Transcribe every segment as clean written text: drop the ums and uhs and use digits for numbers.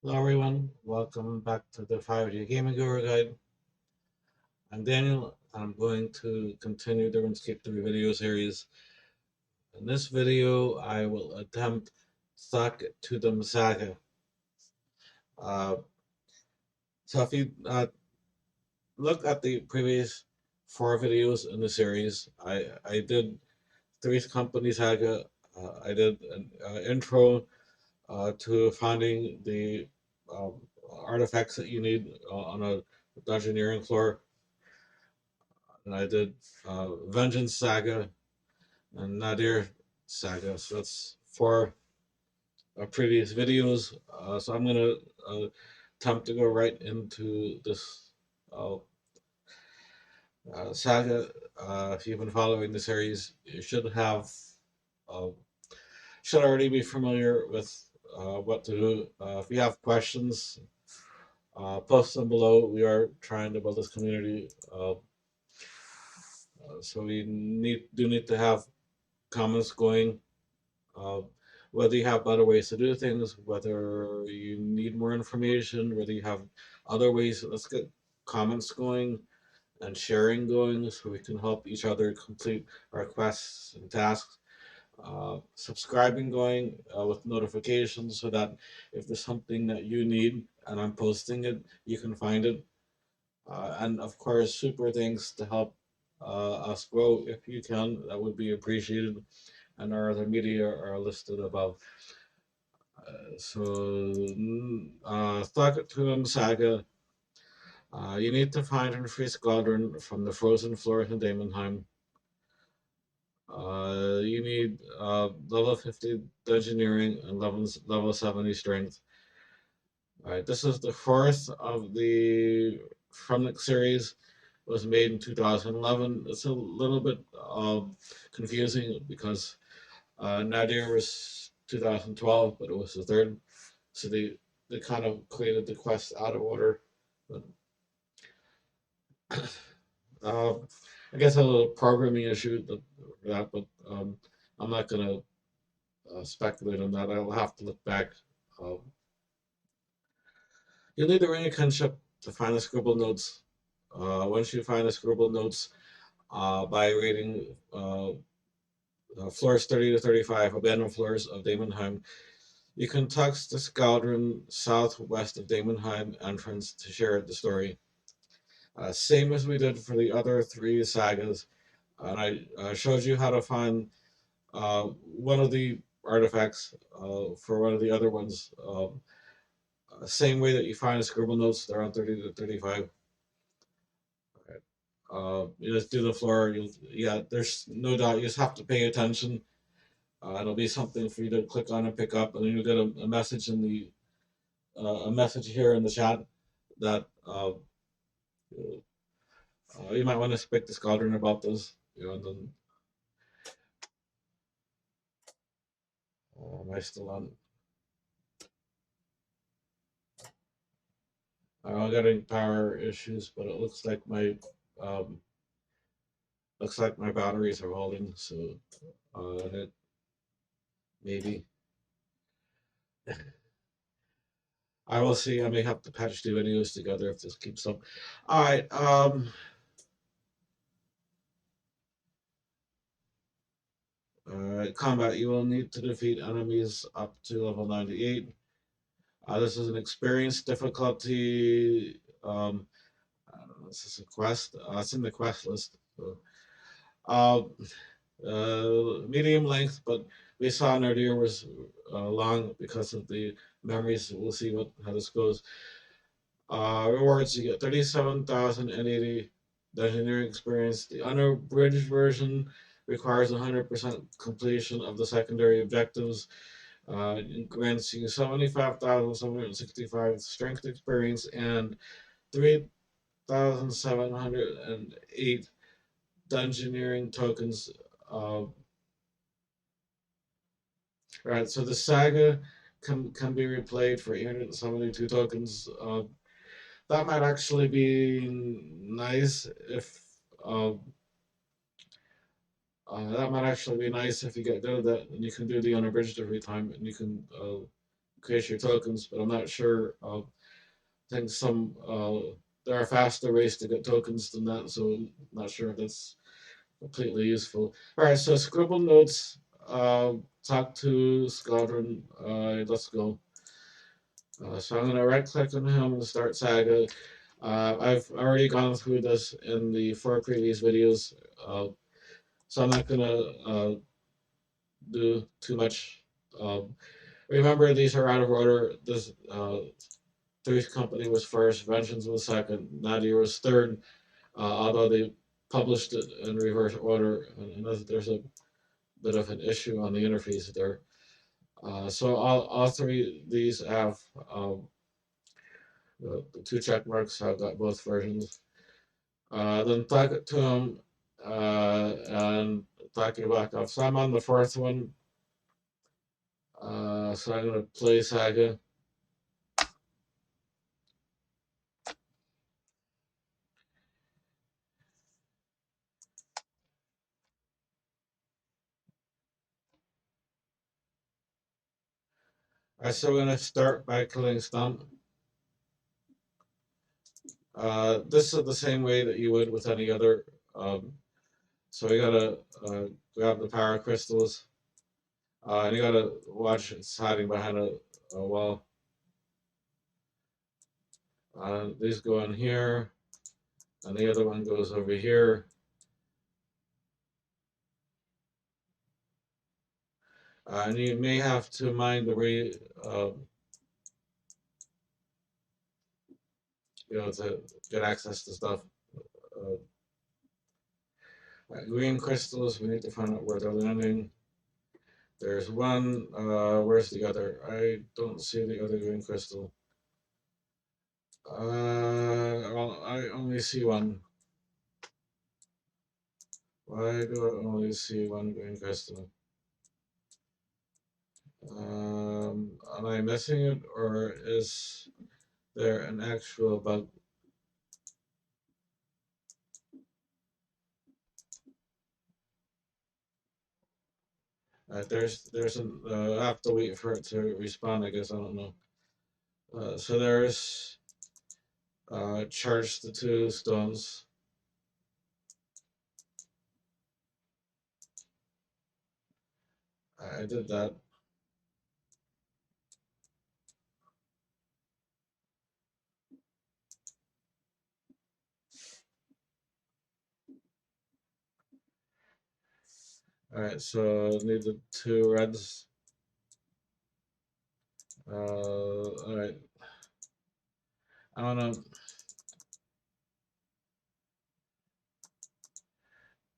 Hello everyone, welcome back to the 5D Gaming Guru Guide. I'm Daniel, and I'm going to continue the Runescape 3 video series. In this video, I will attempt Thok to the SAGA. Uh, so if you look at the previous 4 videos in the series, I did Three's Company Saga. I did an intro to finding the um, artifacts that you need on a dungeoneering floor. And I did Vengeance Saga and Nadir Saga. So that's 4 previous videos. So I'm gonna attempt to go right into this uh, saga. If you've been following the series, you uh, should already be familiar with what to do. If you have questions, post them below. We are trying to build this community, so we need to have comments going. Uh, whether you have better ways to do things, whether you need more information, whether you have other ways. Let's get comments going and sharing going so we can help each other complete our quests and tasks. Subscribing going with notifications so that if there's something that you need and I'm posting it, you can find it. And of course, super thanks to help us grow. If you can, that would be appreciated. And our other media are listed above. Thok Saga. You need to find and free Skaldrun from the frozen floors in Daemonheim. You need level 50 Dungeoneering and level 70 Strength. Alright, this is the fourth of the Fromnik series. It was made in 2011. It's a little bit confusing because Nadir was 2012, but it was the third. So they kind of created the quest out of order. But uh, I guess a little programming issue that, but I'm not gonna speculate on that. I'll have to look back. Um, you'll need the ring of kinship to find the scribbled notes. Once you find the scribbled notes, by rating floors 30 to 35, abandoned floors of Daemonheim, you can text the Skaldrun southwest of Daemonheim entrance to share the story. Same as we did for the other 3 sagas. And I showed you how to find one of the artifacts for one of the other ones. Same way that you find the scribble notes, they're on 30 to 35. Okay. You just do the floor. Yeah, there's no doubt. You just have to pay attention. It'll be something for you to click on and pick up, and then you'll get a message in the a message here in the chat that you might want to speak to Skaldrun about this. And then am I still on? I'm getting power issues, but it um, looks like my batteries are holding. So maybe I will see. I may have to patch 2 videos together if this keeps up. All right. Combat. You will need to defeat enemies up to level 98. This is an experience difficulty. This is a quest. It's in the quest list. So, uh, medium length, but we saw Nardir was long because of the memories. We'll see how this goes. Rewards, you get 37,080 engineering experience. The unabridged version requires 100% completion of the secondary objectives. It grants you 75,765 strength experience and 3,708 dungeoneering tokens. Right, so the saga can be replayed for 872 tokens. That might actually be nice if that might actually be nice if you get good at that and you can do the unabridged every time and you can create your tokens, but I'm not sure. I think there are faster ways to get tokens than that, so I'm not sure if that's completely useful. All right, so scribble notes. Talk to Skaldrun. Let's go. So I'm going to right click on him and start Saga. I've already gone through this in the 4 previous videos, so I'm not going to do too much. Remember, these are out of order. This Three's Company was first, Vengeance was second, Nadia was third, although they published it in reverse order, and there's a bit of an issue on the interface there. So all three of these have the 2 check marks. I've got both versions. Then talk it to him and talk it back off. So I'm on the fourth one. So I'm going to play Saga. So we're going to start by killing Stump. This is the same way that you would with any other. So we gotta grab the power crystals, and you gotta watch it's hiding behind a wall. These go in here, and the other one goes over here. And you may have to mind the way, to get access to stuff. Green crystals, we need to find out where they're landing. There's one, where's the other? I don't see the other green crystal. Well, I only see one. Why do I only see one green crystal? Am I missing it, or is there an actual bug? There's an I have to wait for it to respawn. I guess I don't know. So there's charge the 2 stones. I did that. All right, so need the 2 reds. All right. I wanna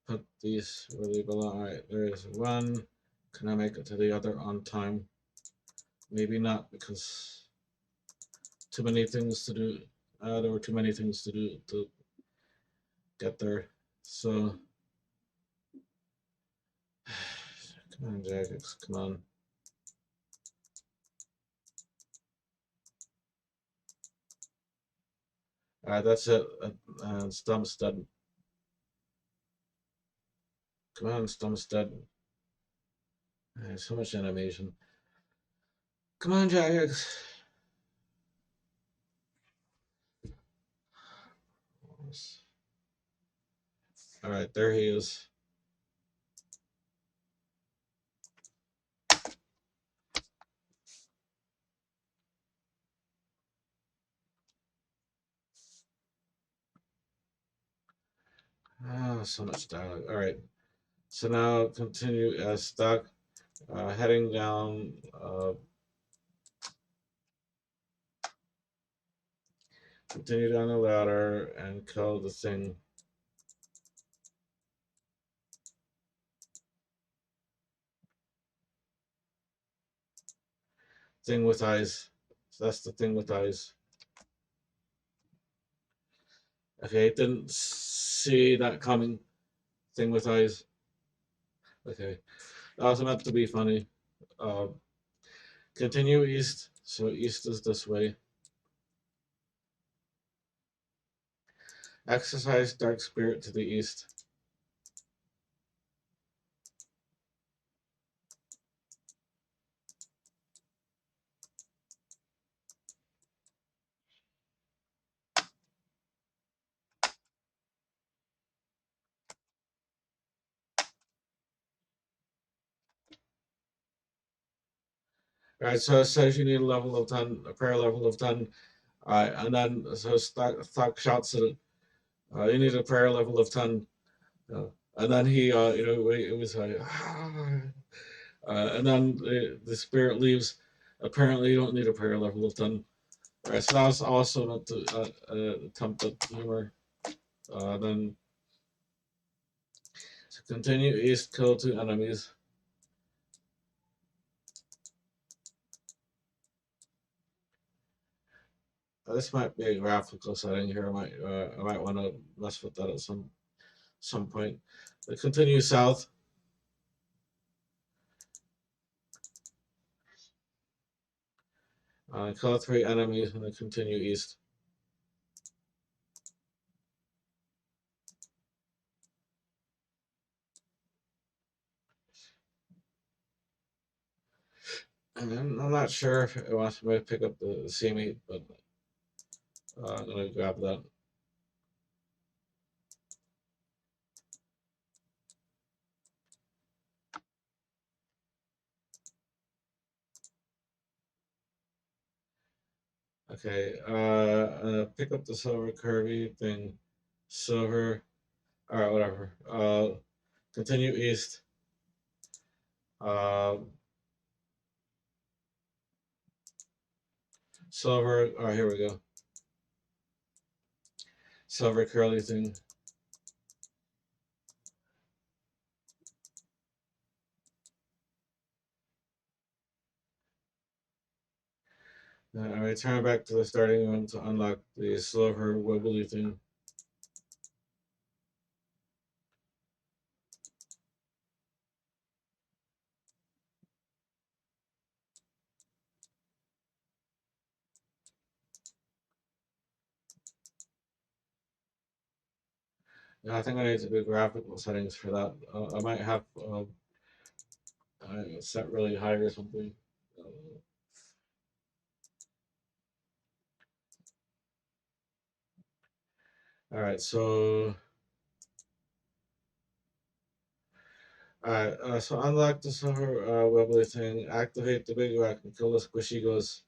put these where they belong. All right, there's one. Can I make it to the other on time? Maybe not, because too many things to do. There were too many things to do to get there. So, come on, Jagex, come on. All right, that's it. Stump's dead. Come on, Stump's dead. So much animation. Come on, Jagex. All right, there he is. So much dialogue. All right. So now continue as Thok, heading down. Continue down the ladder and kill the thing. Thing with eyes. So that's the thing with eyes. Okay, didn't see that coming. Thing with eyes. Okay, that was meant to be funny. Continue east. So east is this way. Exercise dark spirit to the east. Right, so it says you need a level of 10, a prayer level of 10. And then so Thok shouts at it, you need a prayer level of 10. And then he, it was like, and then the spirit leaves. Apparently, you don't need a prayer level of 10. Right, so that was also not the attempt at humor. Then to continue east, kill 2 enemies. This might be a graphical setting here. I might want to mess with that at some point. But continue south. Kill 3 enemies and then continue east. And I'm not sure if it wants me to pick up the sea meat, but I'm gonna grab that. Okay, pick up the silver curvy thing. Silver. All right, whatever. Continue east. Uh, silver. All right, here we go. Silver curly thing. I return back to the starting room to unlock the silver wibbly thing. Yeah, I think I need to do graphical settings for that. I might have set really high or something. All right, so so unlock the silver wibbly thing. Activate the big rock and kill the squishy ghost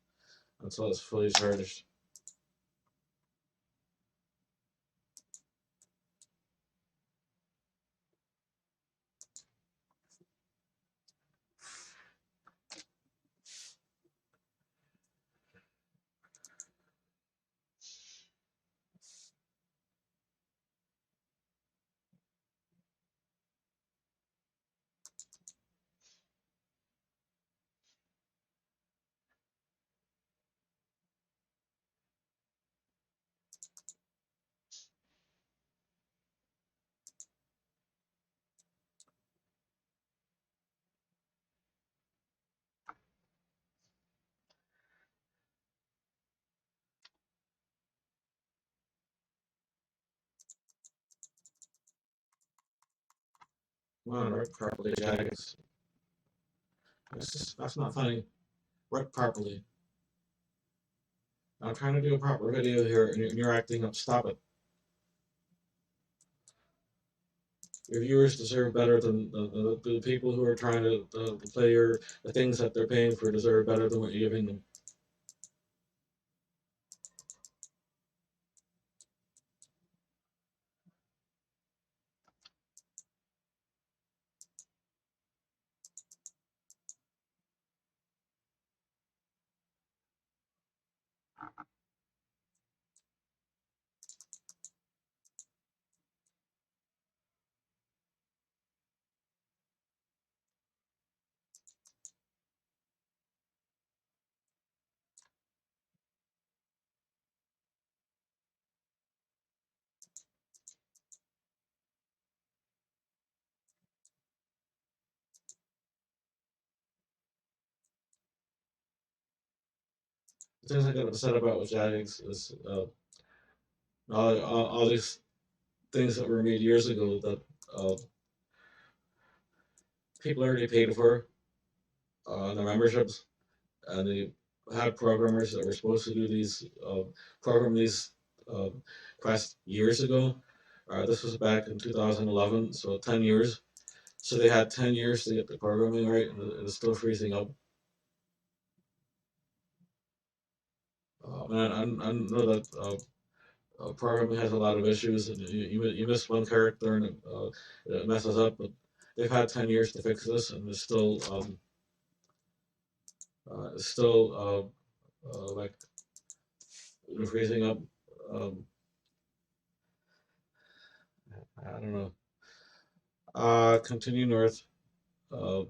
until it's fully charged. Come on, work properly, Jags. That's not funny. Work properly. I'm trying to do a proper video here, and you're acting up. Stop it. Your viewers deserve better than the people who are trying to play the things that they're paying for deserve better than what you're giving them. The things I got upset about with Jags is all these things that were made years ago that uh, people already paid for their memberships, and they had programmers that were supposed to do these program these uh, quests years ago. This was back in 2011, so 10 years. So they had 10 years to get the programming right, and it's still freezing up. I know that programming has a lot of issues, and you miss one character and it messes up. But they've had 10 years to fix this, and it's still like freezing up. Um, I don't know. Continue north. Uh,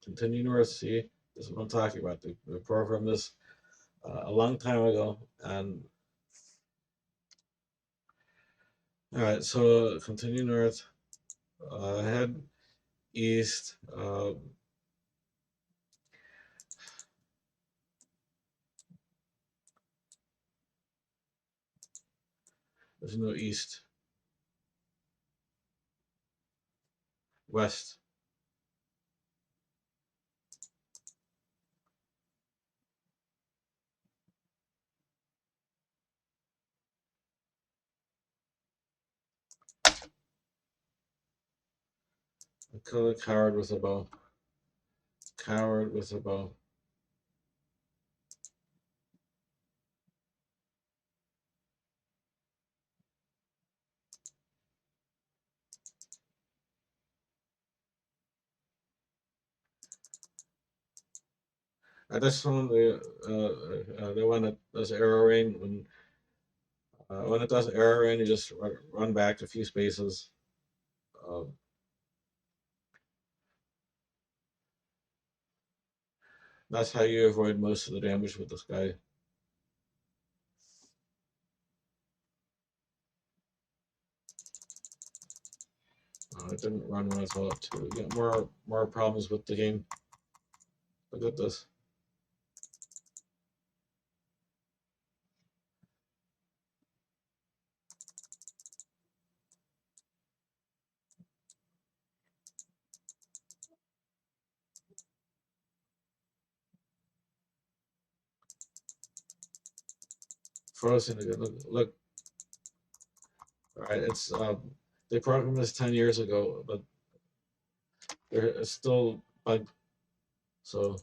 Continue north. See, this is what I'm talking about. They programmed this a long time ago, and all right. So continue north. Head east. There's no east. West. I kill a coward with a bow. Coward with a bow. I just found the one that does arrow rain. When it does arrow rain, you just run back a few spaces. Um, that's how you avoid most of the damage with this guy. It didn't run when I thought it to. Get more problems with the game. Look at this. Frozen again. Look. All right, it's they programmed this 10 years ago, but it's still bugged. So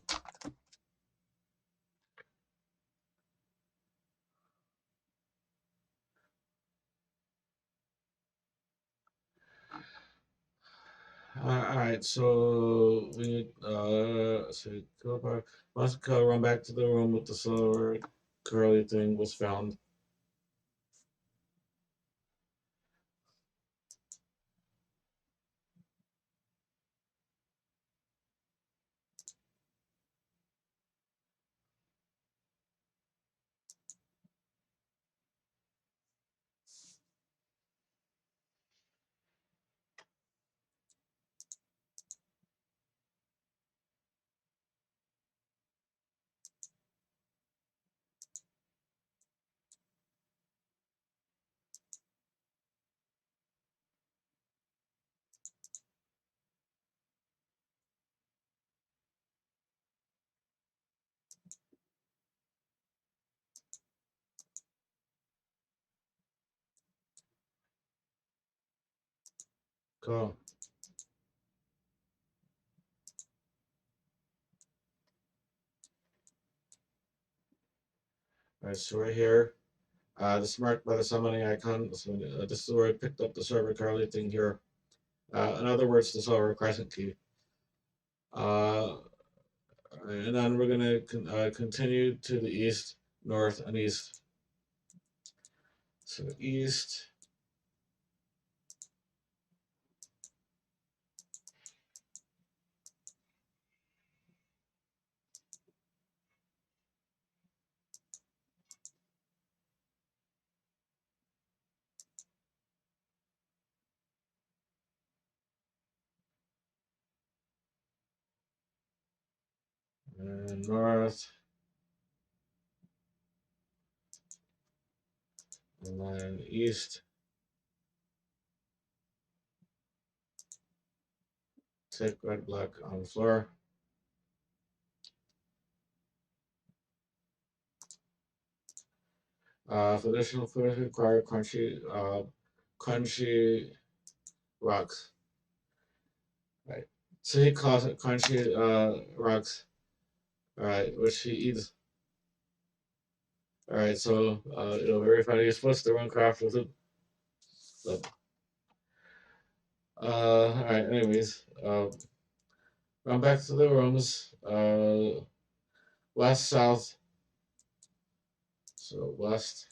all right, so we need so go back. Must go run back to the room with the silver curly thing was found. Cool. All right, so right here. This is marked by the summoning icon. So this is where I picked up the server Carly thing here. In other words, the silver crescent key. Uh, and then we're gonna continue to the east, north, and east. So east. And north, and then east. Take red block on the floor. For additional food require crunchy rocks. Right. So he calls it crunchy rocks. All right, which he eats. Alright, so, very funny. You're supposed to run craft with it. But, alright, anyways. Run back to the rooms. West, south. So, west,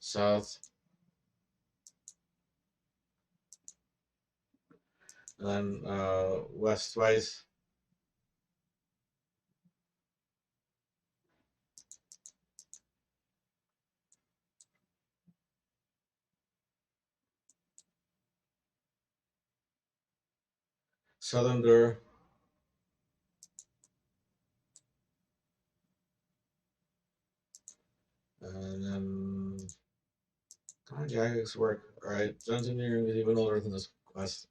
south, and then west twice. Southern door. And then Jagex work. Alright, Dungeoneering is even older than this quest.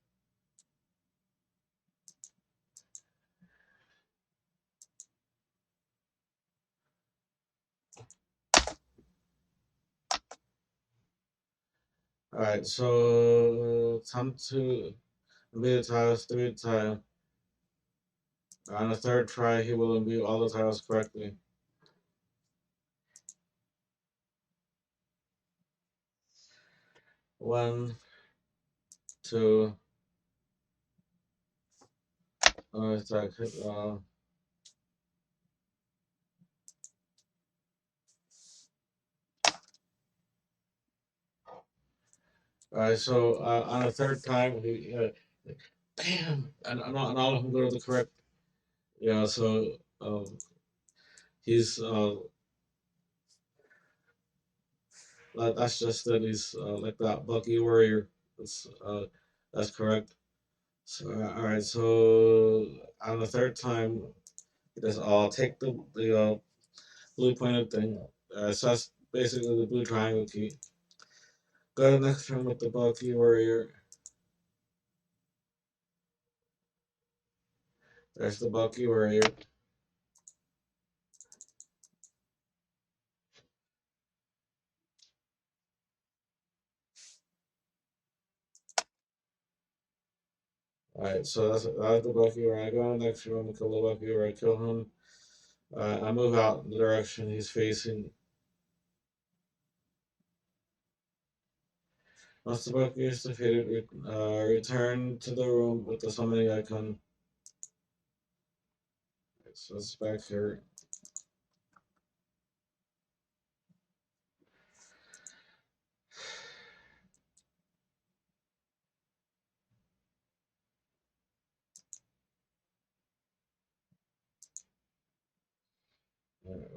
Alright, so time to imbue the tiles 3 times. On the third try, he will imbue all the tiles correctly. One, two, attack. Alright, so on the third time, he bam, and all of them go to the correct. Yeah, so he's that's just that he's like that Bucky warrior. That's correct. So all right, so on the third time, he does take the blue pointed thing. So that's basically the blue triangle key. Go to the next room with the Bucky warrior. There's the Bucky warrior. All right, so that's the Bucky warrior. I go in the next room and kill the Bucky warrior. I kill him. I move out in the direction he's facing. Once the Bucky is defeated, return to the room with the summoning icon. So it's back here.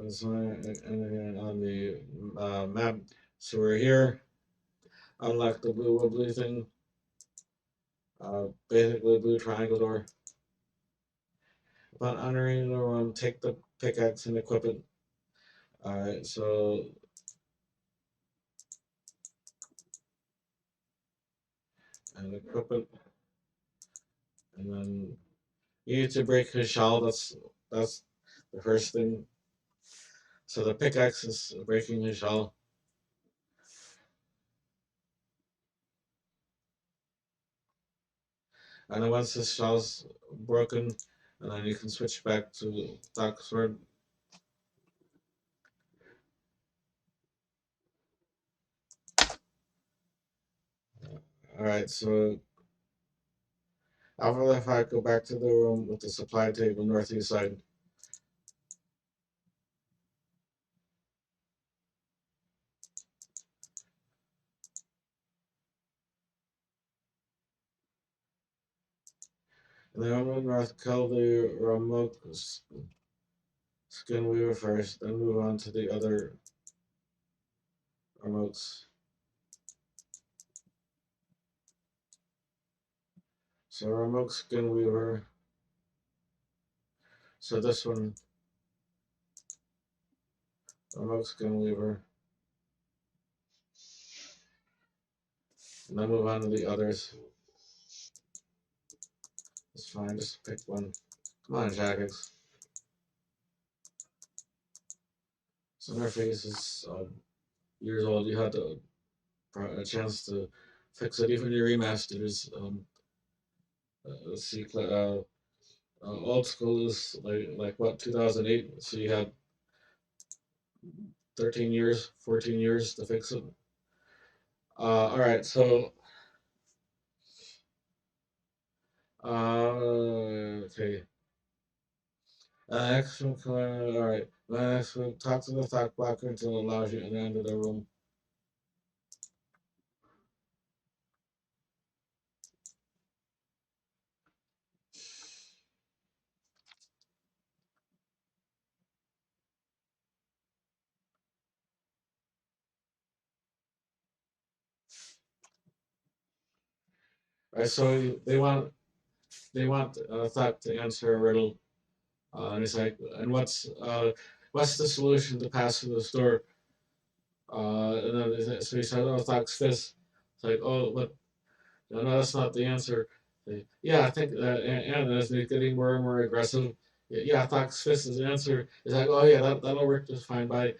It's on the map. So we're here. Unlock the blue wobbly thing. Basically, blue triangle door. Upon entering the room, take the pickaxe and equip it. Alright, so and equip it, and then you need to break his shell. That's the first thing. So the pickaxe is breaking his shell. And then once his shell's broken, and then you can switch back to Thok sword. Alright, so after that fight, go back to the room with the supply table northeast side. And then on the north, kill the remote skin weaver first, then move on to the other remotes. So remote skin weaver. So this one, remote skin weaver. And then move on to the others. It's fine, just pick one. Come on, Jagex. So their face is years old. You had a chance to fix it, even your remasters. Let's see. Old school is like what, 2008. So you had 13 years, 14 years to fix it. All right, so okay. Action. All right. Next, we'll talk to the Thok blocker until it allows you to enter the room. Right. So they want Thok to answer a riddle. And he's like, and what's the solution to pass through the store? And then so he said, oh, Thok's fist. It's like, oh, but no, that's not the answer. Yeah, I think that, and as he's getting more and more aggressive, yeah, Thok's fist is the answer. He's like, oh yeah, that'll work just fine. By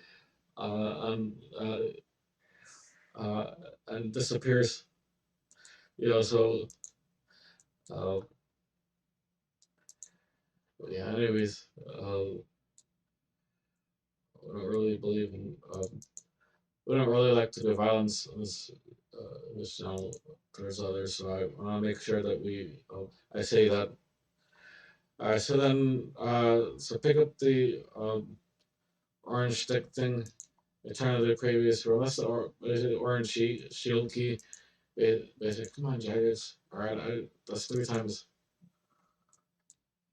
and uh, and disappears. So uh, yeah. Anyways, I don't really believe in. We don't really like to do violence in this channel towards others, so I want to make sure that I say that. All right, so then, so pick up the orange stick thing. Return to the previous room. That's the orange shield key. Basic. Come on, Jaggers. All right, that's 3 times.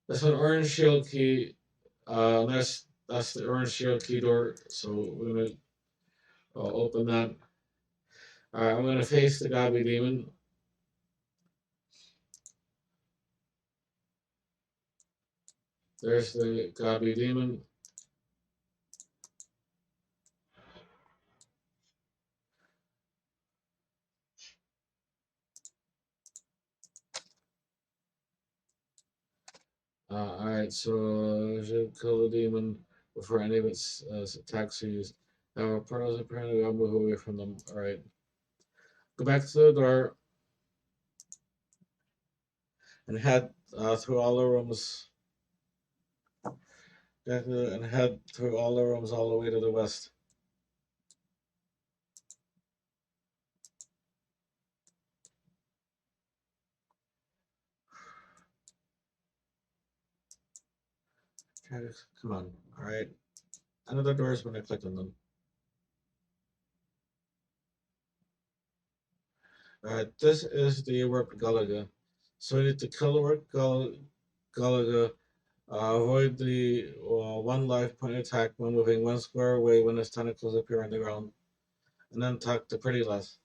That's an orange shield key. That's the orange shield key door. So we're gonna open that. All right, I'm gonna face the Gobby Demon. There's the Gobby Demon. All right, so should kill the demon before any of its attacks are used. Now, pearls apparently I'll move away from them. All right, go back to the door and head through all the rooms. And head through all the rooms all the way to the west. Come on. All right. Another doors when I click on them. All right. This is the warped Galaga. So we need to kill the warped Galaga. Avoid the 1 life point attack when moving 1 square away when its tentacles appear on the ground. And then talk to Pretty Less.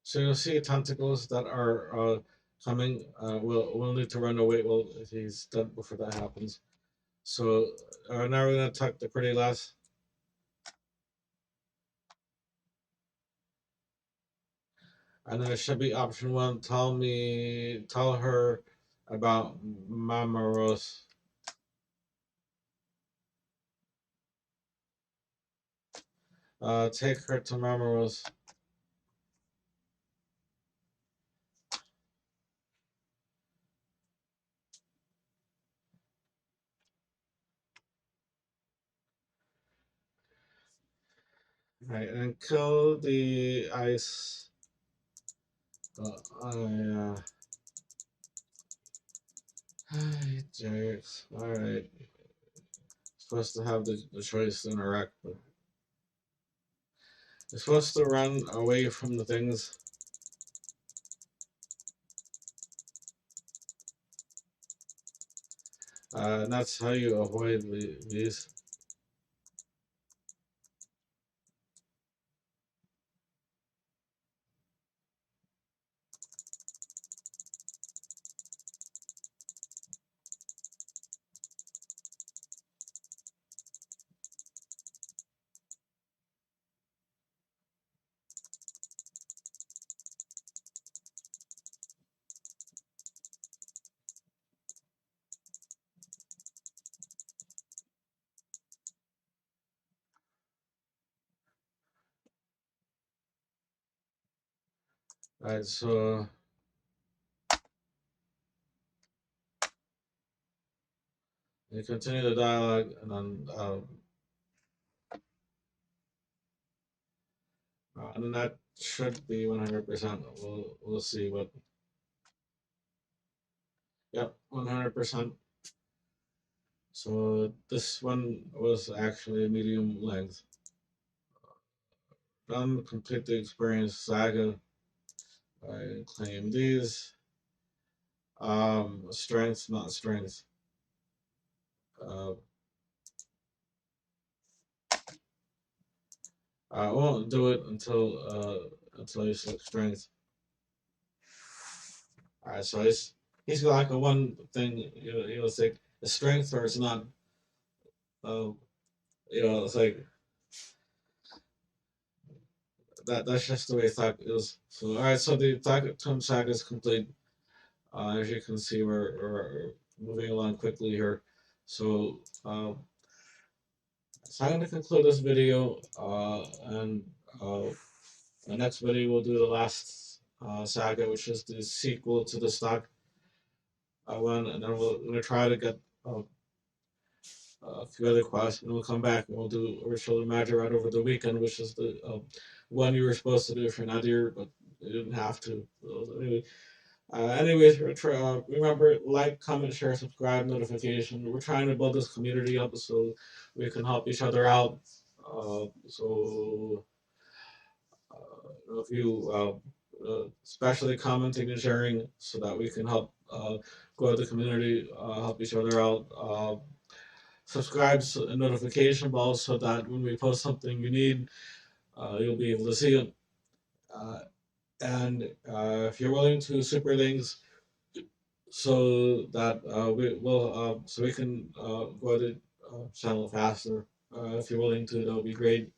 So you'll see tentacles that are coming. We'll need to run away. Well, if he's done before that happens. So now we're gonna talk to Pretty Less. And then it should be option 1. Tell her about Mamaros. Take her to Mamaros. Right, and kill the ice. Yeah. Jerks. Alright. Supposed to have the choice to interact, but you're supposed to run away from the things. And that's how you avoid these. Alright, so you continue the dialogue, and then that should be 100%. We'll see what. Yep, 100%. So this one was actually medium length. Done. Complete the experience saga. I claim these. Strength, not strength. Uh, I won't do it until you select strength. Alright, so he's got like a one thing. It's like the strength or it's not. Uh, it's like that. That's just the way Thok is. So alright, so the Thok Tomb saga is complete. As you can see, we're moving along quickly here. So so I'm going to conclude this video, and the next video we'll do the last saga, which is the sequel to the stock one, and then we're going to try to get a few other quests, and we'll come back and we'll do Original Magic right over the weekend, which is the one you were supposed to do for Nadir, but you didn't have to. Anyways, remember, like, comment, share, subscribe, notification. We're trying to build this community up so we can help each other out. So if you, especially commenting and sharing, so that we can help grow the community, help each other out. Subscribe and notification bells so that when we post something you need, you'll be able to see it. And if you're willing to super links, so that we will so we can grow the channel faster. If you're willing to, that would be great.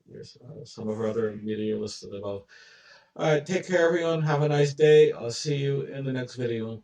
There's some of our other media listed above. All right, take care, everyone. Have a nice day. I'll see you in the next video.